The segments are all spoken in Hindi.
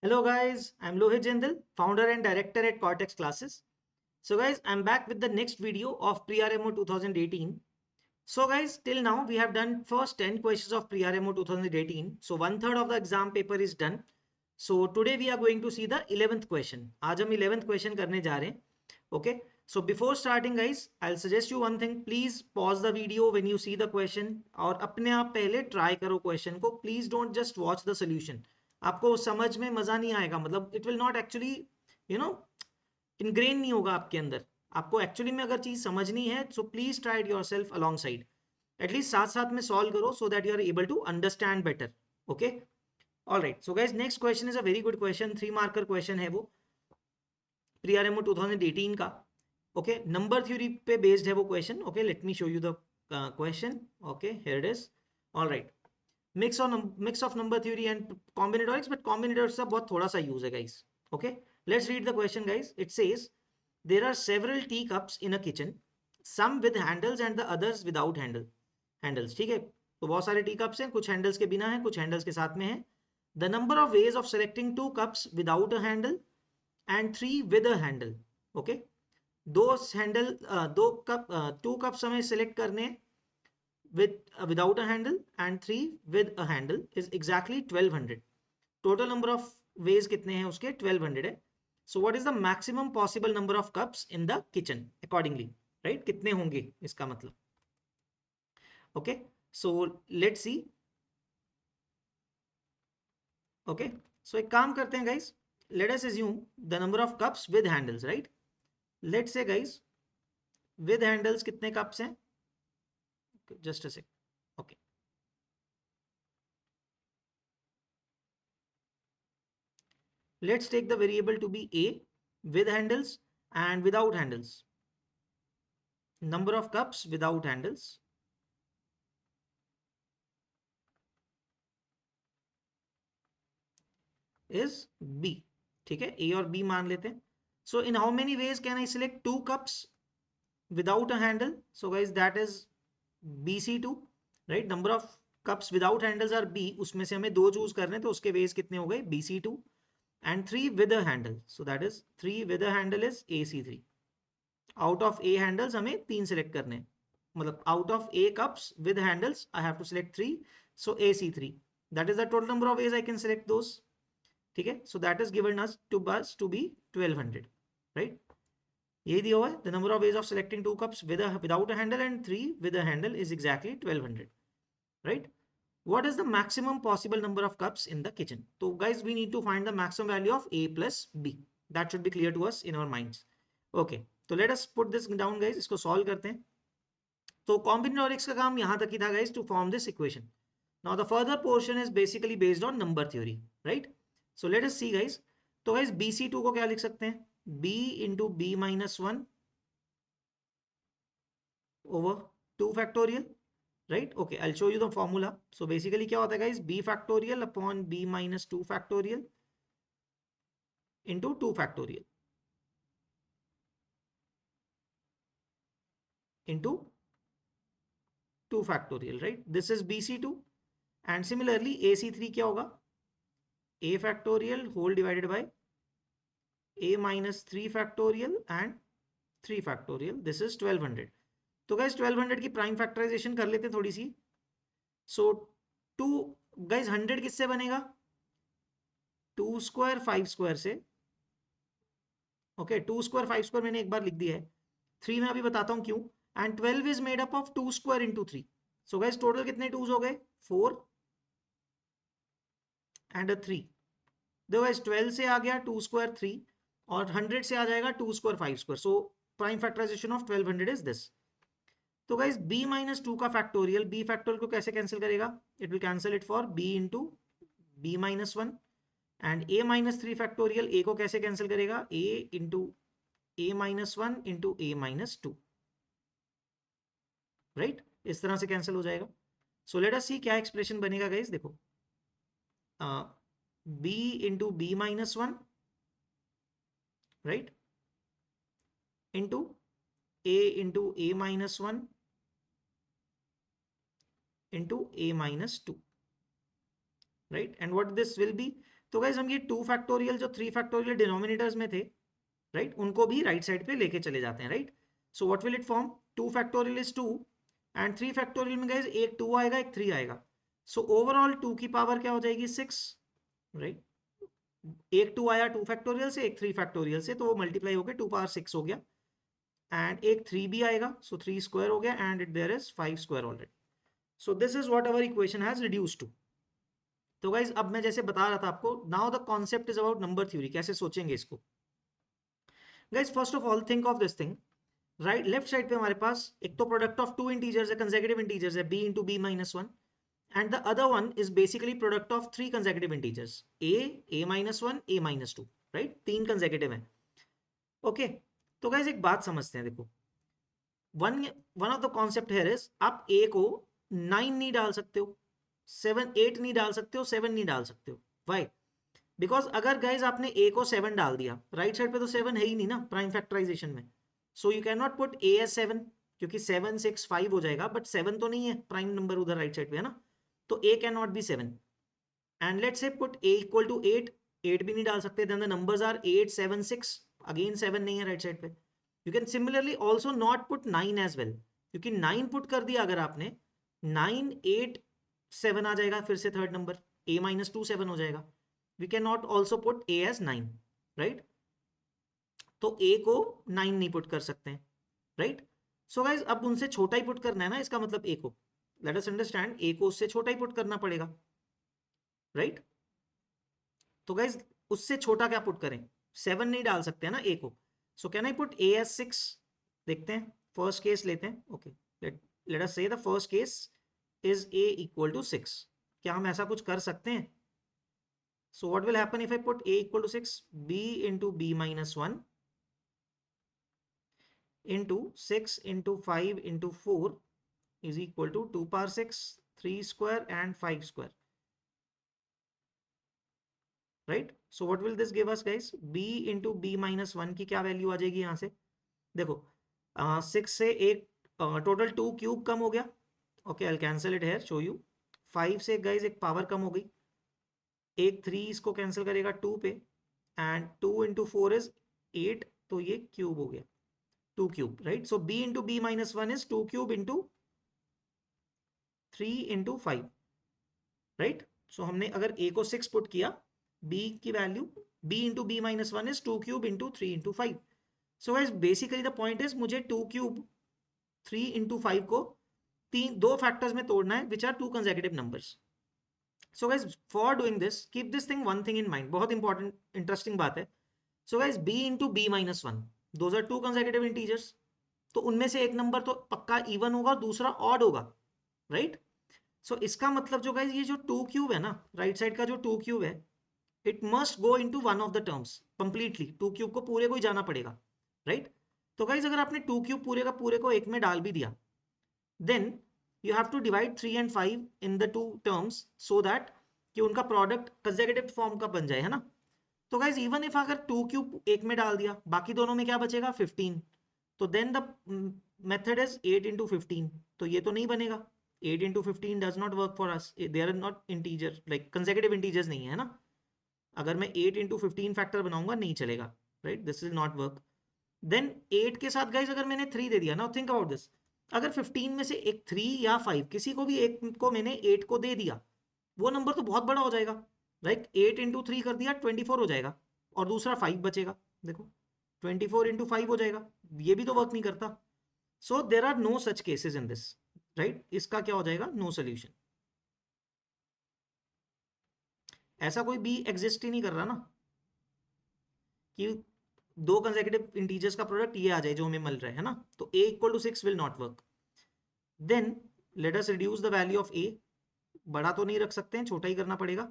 Hello guys, I'm Lohit Jindal, founder and director at Cortex Classes. So guys, I'm back with the next video of Pre-RMO 2018. So guys, till now we have done first 10 questions of Pre-RMO 2018. So one third of the exam paper is done. So today we are going to see the 11th question. आज हम 11th question करने जा रहे हैं. Okay. So before starting guys, I'll suggest you one thing. Please pause the video when you see the question और अपने आप पहले try करो question को. Please don't just watch the solution. आपको समझ में मजा नहीं आएगा, मतलब it will not actually you know ingrained नहीं होगा आपके अंदर. आपको एक्चुअली में अगर चीज समझनी है so please try it yourself along side. At least साथ साथ में सॉल्व करो so that you are able to understand better. Okay, alright. So guys, next question is a very good question. 3 marker question है वो, प्री आर एम ओ 2018 का. ओके, नंबर थ्योरी पे बेस्ड है वो question. Okay, let me show you the question. Okay, here it is. Alright, mix of number theory and combinatorics, but combinatorics का बहुत थोड़ा सा यूज है guys. Okay, let's read the question guys. It says there are several tea cups in a kitchen, some with handles and the others without handles. ठीक है, तो बहुत सारे टी कप्स हैं, कुछ हैंडल्स के बिना है, कुछ हैंडल्स के साथ में है. The number of ways of selecting 2 cups without a handle and 3 with a handle. Okay, दो हैंडल, 2 कप्स हमें सेलेक्ट करने with without a handle and 3 with a handle is exactly 1200. Total number of ways कितने हैं उसके? 1200 है. So what is the maximum possible number of cups in the kitchen accordingly, right? कितने होंगे इसका मतलब. Okay, so let's see. Okay, so एक काम करते हैं guys. Let us assume the number of cups with handles, right? Let's say guys, with handles कितने cups हैं? Okay, just a sec. Okay, let's take the variable to be a with handles and without handles. Number of cups without handles is b. ठीक है, a और b मान लेते हैं. So in how many ways can I select 2 cups without a handle? So guys, that is bc2, right? Number of cups without handles are b. उसमें से हमें 2 चूज करने, तो उसके ways कितने हो गए? bc2. and 3 with a handle, so that is 3 with a handle is ac3. Out of A handles हमें 3 सेलेक्ट करने हैं, मतलब out of A cups with handles I have to select 3. So A C 3, that is the total number of ways I can select those. ठीक है, so that is given us to be 1200, right? यही दिया हुआ है. The number of ways of selecting 2 cups without a handle and 3 with a handle is exactly 1200, right? What is the maximum possible number of cups in the kitchen? So guys, we need to find the maximum value of a plus b. That should be clear to us in our minds. Okay, so let us put this down guys. इसको solve करते हैं. तो combinatorics का काम यहाँ तक ही था guys, to form this equation. Now the further portion is basically based on number theory, right? So let us see guys. तो guys bc2 को क्या लिख सकते हैं? b into b minus 1 over 2 factorial, right? Okay, I'll show you the formula. So basically क्या होता है guys? b factorial upon b minus 2 factorial into 2 factorial into 2 factorial, right? This is bc2. and similarly ac3 क्या होगा? a factorial whole divided by a minus 3 factorial and 3 factorial. This is 1200. तो guys 1200 की प्राइम फैक्टराइजेशन कर लेते हैं थोड़ी सी. सो 2 गाइज 100 किससे बनेगा? 2 स्क्वायर 5 स्क्वायर से. ओके, 2 स्क्वायर 5 स्क्वायर मैंने एक बार लिख दिया है. 3 में अभी बताता हूं क्यों. And 12 is made up of 2 square into 3. So guys total कितने 2s हो गए? 4 एंड अ 3. देखो गाइज 12 से आ गया 2 स्क्वायर 3 और 100 से आ जाएगा 2 square 5 square. So prime factorization of 1200 is this. तो गाइज b माइनस 2 का फैक्टोरियल, b फैक्टोरियल को कैसे कैंसिल करेगा? It will cancel it for b into b minus 1. And a minus 3 factorial, a को कैसे कैंसिल करेगा? a into a minus 1 into a minus 2, right? इस तरह से कैंसिल हो जाएगा. सो लेट अस सी क्या एक्सप्रेशन बनेगा गाइज. देखो b into b minus 1, right, into a into a minus 1 into a minus 2, right? And what this will be? तो गाइज हम ये 2 फैक्टोरियल जो 3 फैक्टोरियल डिनोमिनेटर्स में थे, राइट, उनको भी राइट साइड पे लेके चले जाते हैं, right. So what will it form, 2 factorial is 2 and 3 factorial में गाइज एक 2 आएगा एक 3 आएगा। सो ओवरऑल 2 की पावर क्या हो जाएगी 6, राइट। एक 2 आया 2 फैक्टोरियल से, एक 3 फैक्टोरियल से, तो वो मल्टीप्लाई होकर 2 पावर 6 हो गया। एंड एक 3 भी आएगा, सो 3 स्क्वायर हो गया and there is 5 square already. So this is what our equation has reduced to. तो गाइज अब मैं जैसे बता रहा था आपको, now the concept is about number theory, कैसे सोचेंगे इसको। Guys first of all think of this thing, right, left side पे हमारे पास एक तो प्रोडक्ट ऑफ 2 इंटीजर्स है, कंसेक्यूटिव इंटीजर्स है, b into b minus 1, and the other one is basically product of 3 consecutive integers, a minus 1, a minus 2, right, 3 consecutive है। ओके, तो गाइज एक बात समझते हैं, देखो, one one of the concept here is, आप a को 9 नहीं डाल सकते हो, 7 8 नहीं डाल सकते हो, 7 नहीं डाल सकते हो। वाई? बिकॉज अगर गाइज आपने a को 7 डाल दिया, राइट साइड पे तो 7 है ही नहीं ना प्राइम फैक्टराइजेशन में, so you can not put a as 7, क्योंकि 7 6 5 हो जाएगा, बट 7 तो नहीं है प्राइम नंबर उधर राइट साइड पे, है ना, तो a can not be 7। And let's say put a equal to 8, 8 भी नहीं डाल सकते, then the numbers are 8 7 6, again 7 नहीं है राइट साइड पे। You can similarly also not put 9 as well, क्योंकि 9 पुट कर दिया अगर आपने, 9 8 7 आ जाएगा, फिर से थर्ड नंबर a माइनस 2 7 हो जाएगा। We can not also put a as 9, right, तो a को 9 नहीं पुट कर सकते हैं, राइट। सो गाइज अब उनसे छोटा ही पुट करना है ना, इसका मतलब a को, लेट अस अंडरस्टैंड, a को उससे छोटा ही पुट करना पड़ेगा, राइट। तो गाइज उससे छोटा क्या पुट करें, 7 नहीं डाल सकते हैं ना a को, so can I put a as 6। देखते हैं, फर्स्ट केस लेते हैं, okay, let us say the first case is a equal to 6। क्या हम ऐसा कुछ कर सकते हैं? So what will happen if I put a equal to 6? b into b minus 1 into 6 into 5 into 4 is equal to 2 power 6, 3 square and 5 square. Right? So what will this give us guys? b into b minus 1 की क्या वैल्यू आ जाएगी यहाँ से? देखो 6 से एक टोटल 2 क्यूब कम हो गया, okay, I cancel it here, show you. 5 से गाइज एक पावर कम हो गई, एक 3 इसको कैंसिल करेगा 2 पे, एंड 2 इंटू 4 इज 8, तो ये क्यूब हो गया, 2 cube, right. So b into b minus 1 is 2 cube into 3 into 5, right. So हमने अगर a को 6 पुट किया, b की value b into b minus 1 is 2 cube into 3 into 5। So guys basically the point is, मुझे 2 क्यूब 3 इंटू 5 को दो फैक्टर्स में तोड़ना है which are 2 consecutive numbers. So guys for doing this keep this thing one thing in mind, बहुत इंपॉर्टेंट इंटरेस्टिंग बात है। So guys b into b minus 1, those are 2 consecutive integers, तो उनमें से एक नंबर तो पक्का इवन होगा, दूसरा ऑड होगा, राइट। सो इसका मतलब जो गाइस ये जो 2 क्यूब है ना, राइट साइड का जो 2 क्यूब है, it must go into one of the terms completely, 2 cube को पूरे को ही जाना पड़ेगा, राइट। तो गाइस अगर आपने 2 क्यूब पूरे का पूरे को एक में डाल भी दिया, then you have to divide 3 and 5 in the two terms, so that कि उनका प्रोडक्ट कंसेक्यूटिव फॉर्म का बन जाए, है ना। तो गाइज इवन इफ अगर 2 क्यूब एक में डाल दिया, बाकी दोनों में क्या बचेगा 15, तो then the method is 8 into 15, तो ये तो नहीं बनेगा, 8 into 15 does not work for us, there are not integer, like consecutive integers नहीं है ना। अगर मैं 8 इंटू 15 फैक्टर बनाऊंगा नहीं चलेगा, right, this is not work. Then 8 के साथ गाइज अगर मैंने 3 दे दिया, नाउ थिंक अबाउट दिस, अगर 15 में से एक 3 या 5 किसी को भी एक को मैंने 8 को दे दिया, वो नंबर तो बहुत बड़ा हो जाएगा, राइट। 8 इंटू 3 कर दिया 24 हो जाएगा, और दूसरा 5 बचेगा, देखो 24 इंटू 5 हो जाएगा, ये भी तो वर्क नहीं करता। So there are no such cases in this, right, इसका क्या हो जाएगा, नो सोल्यूशन, ऐसा कोई बी एग्जिस्ट ही नहीं कर रहा ना कि दो कंसेक्यूटिव इंटीजर्स का प्रोडक्ट ये आ जाए जो हमें मिल रहा है ना, तो a equal to 6 will not work. Then let us reduce the value of a, बड़ा तो नहीं रख सकते हैं, छोटा ही करना पड़ेगा,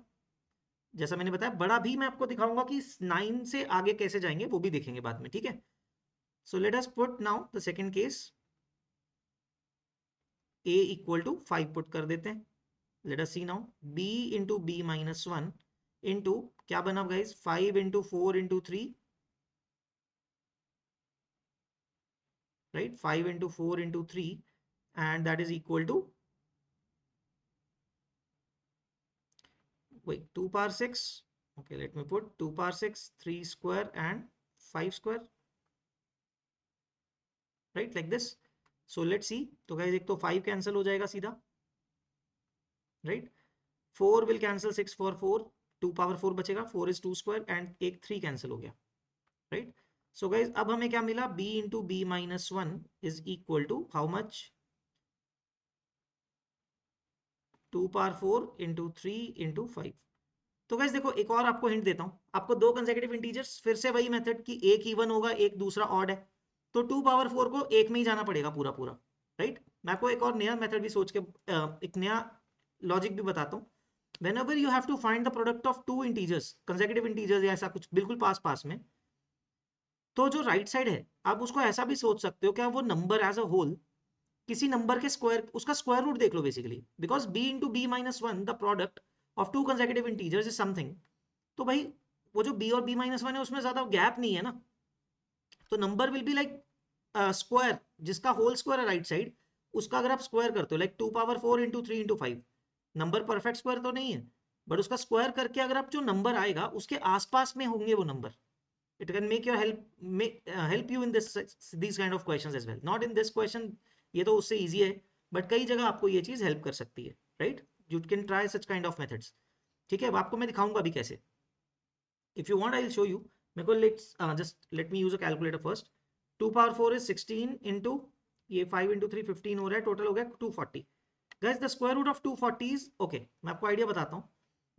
जैसा मैंने बताया, बड़ा भी मैं आपको दिखाऊंगा कि 9 से आगे कैसे जाएंगे, वो भी देखेंगे बाद में, ठीक है। So let us put now the second case, a equal to 5 put कर देते हैं। Let us see now, b into b minus 1 into क्या बना guys, 5 into 4 into 3, right, 5 into 4 into 3, and that is equal to wait 2 power 6, Okay, let me put 2 power 6, 3 square and 5 square, right, like this. So let's see. तो guys एक तो 5 cancel हो जाएगा सीधा, right? 4 will cancel 6 for 4, 2 power 4 बचेगा, 4 is 2 square and एक 3 cancel हो गया, right? So guys अब हमें क्या मिला, b into b minus 1 is equal to how much, 2 power 4 into 3 into 5. तो गाइस देखो एक और आपको हिंट देता हूं, आपको दो कंसेक्यूटिव इंटीजर्स, फिर से वही मेथड कि एक इवन होगा एक दूसरा ऑड है, तो 2 पावर 4 को एक में ही जाना पड़ेगा पूरा पूरा, राइट? मैं आपको एक और नया मेथड भी सोच के एक नया लॉजिक भी बताता हूँ. whenever you have to find the product of two integers, consecutive integers या ऐसा कुछ बिल्कुल पास पास में, तो जो राइट साइड है आप उसको ऐसा भी सोच सकते हो क्या, वो नंबर एज अ होल किसी नंबर के स्क्वायर, उसका स्क्वायर रूट देख लो basically, because b into b minus one the product of two consecutive integers is something. तो भाई वो जो b और b माइनस वन है उसमें ज्यादा गैप नहीं है ना, तो number will be like square, जिसका होल स्क्वायर है राइट साइड, उसका अगर आप स्क्वायर करते हो like 2 power 4 into 3 into 5, number perfect square तो नहीं है, बट उसका स्क्वायर करके अगर आप जो नंबर आएगा उसके आसपास में होंगे वो number. It can make your help you in these kind of questions as well, not in this question, ये तो उससे easy है, बट कई जगह आपको ये चीज हेल्प कर सकती है, right? You can try such kind of methods. ठीक है, अब आपको मैं दिखाऊंगा अभी कैसे. If you want I will show you. मेरे को let's just let me use a calculator first. 2 power 4 is 16 into ये 5 इंटू 3 15 हो रहा है, टोटल हो गया 240. Guys the square root of 240 is okay, मैं आपको आइडिया बताता हूँ.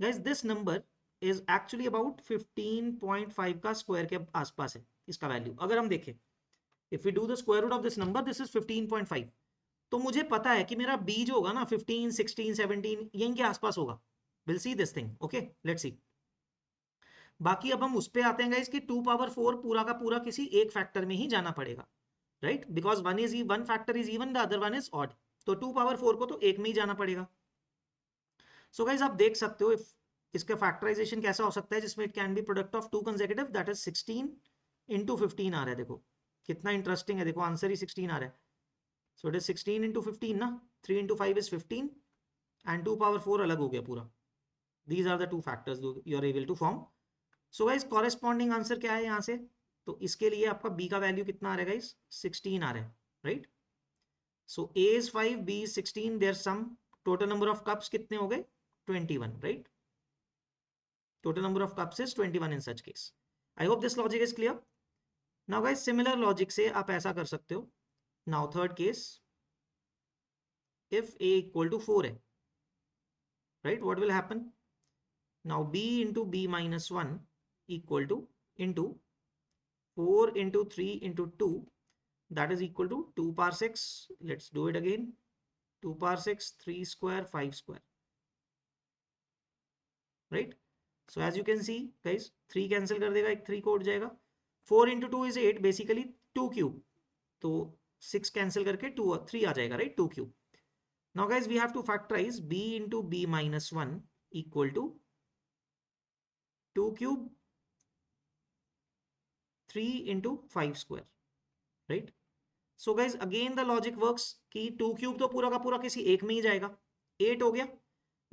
Guys this number is actually about 15.5 का स्क्वायर के आसपास है इसका वैल्यू. अगर हम देखें, if we do the square root of this number, this is 15.5. तो मुझे पता है कि मेरा b जो होगा ना 15 16 17 यहीं के आसपास होगा. Will see this thing, okay let's see. बाकी अब हम उस पे आते हैं गाइस कि 2 पावर 4 पूरा का पूरा किसी एक फैक्टर में ही जाना पड़ेगा, right? Because one factor is even, the other one is odd, तो 2 पावर 4 को तो एक में ही जाना पड़ेगा. सो गाइस आप देख सकते हो इफ इसका फैक्टराइजेशन कैसा हो सकता है जिसमें it can be product of two consecutive, that is 16 into 15 आ रहा है. देखो कितना इंटरेस्टिंग है, देखो आंसर ही 16 आ रहा है. सो इट इज 16 इंटू 15 ना, 3 इंटू 5 इज 15 एंड 2 पावर 4 अलग हो गया पूरा. These are the two factors you are able to form. So guys corresponding answer क्या है यहाँ से, तो इसके लिए आपका b का वैल्यू कितना आ रहा है गाइस, 16 आ रहा है, right? So a is 5, b is 16, there some total number of cups कितने हो गए, 21, right? Total number of cups is 21 in such case. I hope this logic is clear. Now guys similar logic से आप ऐसा कर सकते हो. Now third case, if a equal to 4 है, right, what will happen? Now b into b minus 1 equal to into 4 into 3 into 2, that is equal to 2 power 6. Let's do it again. 2 power 6, 3 square, 5 square, right? So as you can see guys, 3 cancel कर देगा, एक 3 को उठ जाएगा. 4 into 2 is 8, basically 2 cube, तो 6 कैंसिल करके 2 3 आ जाएगा, right? 2 cube. Now guys we have to factorize b into b minus 1 equal to 2 cube 3 into 5 square, right? So guys again the logic works कि 2 क्यूब तो पूरा का पूरा किसी एक में ही जाएगा, 8 हो गया,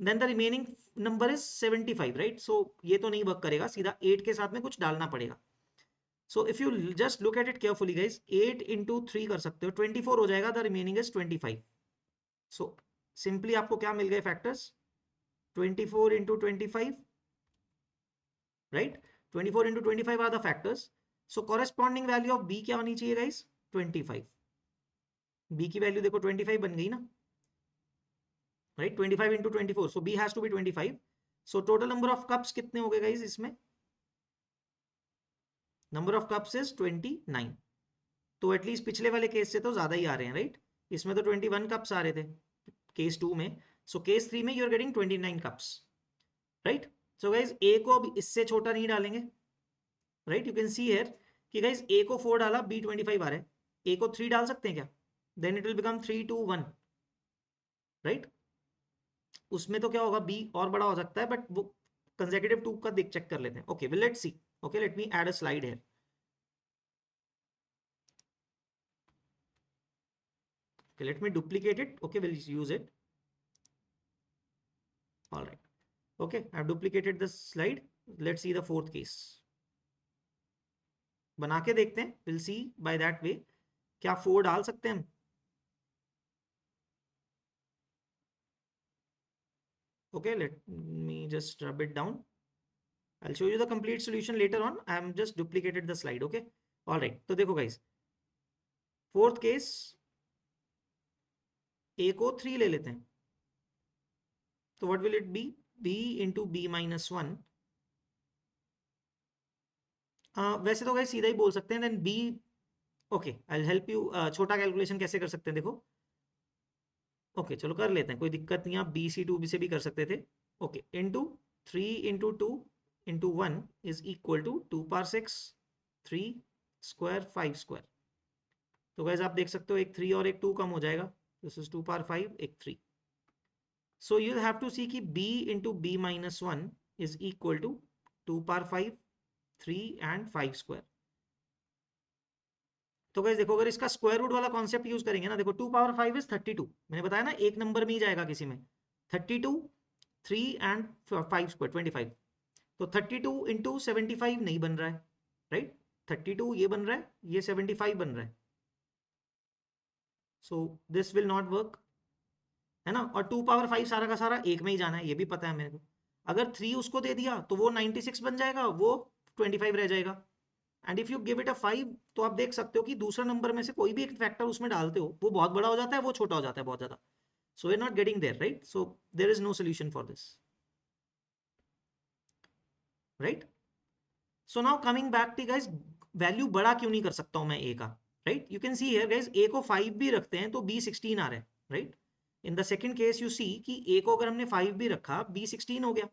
then the remaining number is 75, right? So ये तो नहीं वर्क करेगा, सीधा 8 के साथ में कुछ डालना पड़ेगा. So if you just look at it carefully guys, 8 into 3 कर सकते हो, 24 हो जाएगा, the remaining is 25. So simply आपको क्या मिल गए factors, 24 into 25, right? 24 into 25 are the factors. So corresponding value of b क्या होनी चाहिए guys, 25. b की वैल्यू देखो 25 बन गई ना, right? 25 into 24, so b has to be 25. So total number of cups कितने हो गए guys इसमें, number of cups is 29. तो एटलीस्ट पिछले वाले केस से तो ज्यादा ही आ रहे हैं, राइट? इसमें तो 21 कप्स आ रहे थे केस 2 में, सो केस 3 में you are getting 29 cups, right? So guys a को अब इससे छोटा नहीं डालेंगे, right? You can see here कि गाइज ए को 4 डाला, b 25 आ रहा है, ए को 3 डाल सकते हैं क्या, then it will become 3 2 1, right? उसमें तो क्या होगा, b और बड़ा हो सकता है, बट वो कंसेक्यूटिव 2 का देख चेक कर लेते हैं. Okay will let's see. Okay let me add a slide here. Okay, let me duplicate it. Okay, we'll use it. All right. Okay, I've duplicated this slide. Let's see the fourth case, बना के देखते हैं, will see by that way क्या 4 डाल सकते हैं हम। Okay, let me just rub it down. I'll show you the complete solution later on. I am just duplicated the slide. Okay, all right. तो देखो guys, फोर्थ केस, a को 3 ले लेते हैं, तो what will it be? b into b minus 1. वैसे तो guys सीधा ही बोल सकते हैं, then b. Okay, I'll help you. छोटा कैलकुलेशन कैसे कर सकते हैं देखो। ओके चलो कर लेते हैं, कोई दिक्कत नहीं, आप बी सी टू बी से भी कर सकते थे। Okay, into 3 into 2 into 1 is equal to 2 power 6, 3 square 5 square. तो गैस आप देख सकते हो एक 3 और एक 2 कम हो जाएगा, दिस इज 2 पावर 5 एक 3। So you have to see कि b into b minus 1 is equal to 2 power 5, 3 and 5 square. तो गाइस देखो, अगर इसका स्क्वायर रूट वाला कॉन्सेप्ट यूज करेंगे ना, देखो 2 पावर 5 इज 32, मैंने बताया ना एक नंबर में ही जाएगा किसी में। 32, 3 एंड 5 स्क्वायर 25। तो 32 इंटू 75 नहीं बन रहा है, राइट। 32 ये बन रहा है, ये 75 बन रहा है, so this will not work, है ना। और 2 पावर 5 सारा का सारा एक में ही जाना है, ये भी पता है मेरे को। अगर 3 उसको दे दिया तो वो 96 बन जाएगा, वो 25 रह जाएगा। And if you give it a 5, तो आप देख सकते हो कि दूसरा नंबर में से कोई भी एक फैक्टर उसमें डालते हो, वो बहुत बड़ा हो जाता है, वो छोटा हो जाता है बहुत ज्यादा। So we are not getting there, right. So there is no solution for this, right. So now coming back to guys, value बड़ा क्यों नहीं कर सकता हूं मैं ए का, right. You can see here guys, a को 5 भी रखते हैं तो बी 16 आ रहा है, right. In the second case you see कि ए को अगर हमने 5 भी रखा, बी 16 हो गया।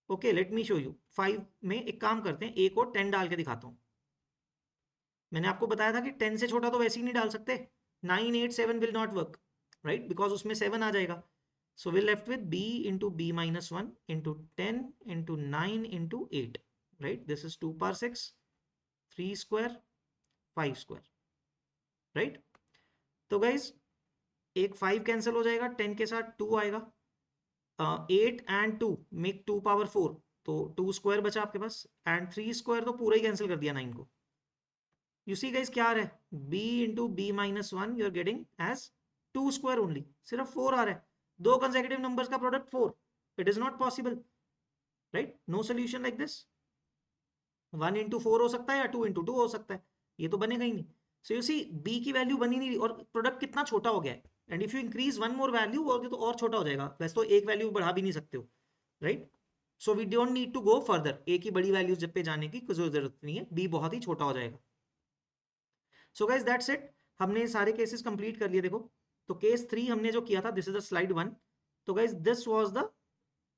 Okay, let me show you. 5 में एक काम करते हैं, ए को 10 डाल के दिखाता हूँ। मैंने आपको बताया था कि 10 से छोटा तो वैसे ही नहीं डाल सकते, 9 8 7 will not work, right, because उसमें 7 आ जाएगा। So will left with b into b minus 1 into 10 into 9 into 8, right. This is 2 power 6, 3 square 5 square, right. तो गाइज एक 5 कैंसिल हो जाएगा, 10 के साथ 2 आएगा, 8 एंड 2 मेक 2 पावर 4, तो 2 स्क्वायर बचा आपके पास, एंड 3 स्क्वायर तो पूरा ही कैंसिल कर दिया 9 को। यू सी गाइस क्या आ रहा है, b into b minus 1 you are getting as 2 square only, सिर्फ 4 आ रहा है। दो कंसेक्यूटिव नंबर्स का product 4, it is not possible, right. No solution like this. 1 into 4 हो सकता है या 2 इंटू 2 हो सकता है, ये तो बनेगा ही नहीं। सो यू सी b की वैल्यू बनी नहीं रही, और प्रोडक्ट कितना छोटा हो गया है। And if you increase one more value और तो और छोटा हो जाएगा, वैसे तो एक वैल्यू बढ़ा भी नहीं सकते हो, right. So we don't need to go further, a की बड़ी वैल्यूज जब पे जाने की कोई जरूरत नहीं है, b बहुत ही छोटा हो जाएगा। सो गाइस दैट्स इट, हमने सारे केसेस कंप्लीट कर लिए। देखो, तो केस 3 हमने जो किया था, दिस इज द स्लाइड 1। तो guys this was the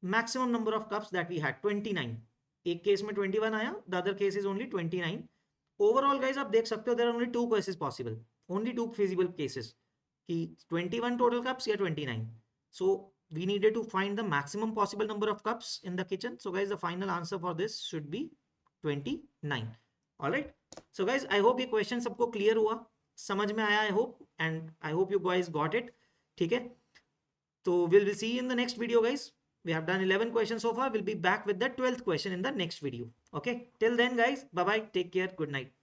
maximum number of cups that we had, 29। एक केस में 21 आया, the other case is only 29। Overall guys आप देख सकते हो, there are only 2 cases possible, only 2 feasible cases, कि 21 टोटल कप्स या 29। सो we needed to find the maximum possible number of cups in the kitchen. So guys, the final answer for this should be 29. All right. So guys, I hope ये question सबको clear हुआ, समझ में आया, I hope, and I hope you guys got it. ठीक है, तो we'll see you in the next video guys. We have done 11 questions so far. We'll be back with the 12th question in the next video. Okay, till then guys, bye bye, take care, good night.